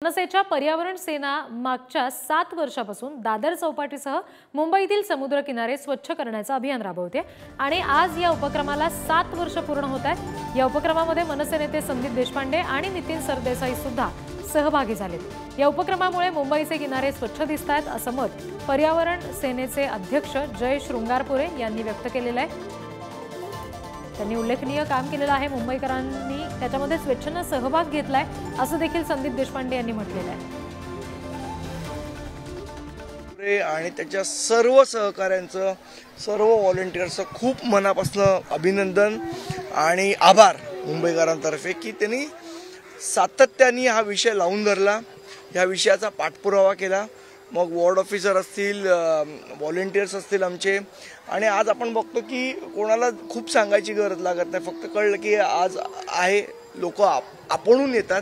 मनसेच्या पर्यावरण सेना मागच्या 7 वर्षापासून दादर चौपाटीसह मुंबईतील समुद्र किनारे स्वच्छ करण्याचं अभियान राबवते आणि आज या उपक्रमाला 7 वर्ष पूर्ण होत आहेत। या उपक्रमामध्ये मनसे नेते संदीप देशपांडे आणि नितीन सरदेसाई सुद्धा सहभागी झाले। या उपक्रमामुळे मुंबईचे किनारे स्वच्छ दिसतात असं मत पर्यावरण सेनेचे अध्यक्ष जय शृंगारपुरे यांनी व्यक्त केलेलं आहे। त्यांनी उल्लेखनीय काम केलेलं आहे। मुंबईकरांनी त्याच्यामध्ये स्वेच्छेने सहभाग घेतलाय असं देखील संदीप देशपांडे यांनी म्हटलेलं आहे। आणि त्याच्या सर्व सहकाऱ्यांचं, सर्व व्हॉलंटियर्सचं खूप मनापासून अभिनंदन आणि आभार मुंबईकरांतर्फे की त्यांनी सातत्याने हा विषय लावून धरला, या विषयाचा पाठपुरावा केला। मग वॉर्ड ऑफिसर असतील, व्हॉलंटियर्स असतील आमचे, आणि आज आपण बघतो की कोणाला खूप सांगायची गरज लागत नाही, फक्त कळलं की आज आहे, लोक आपणून येतात।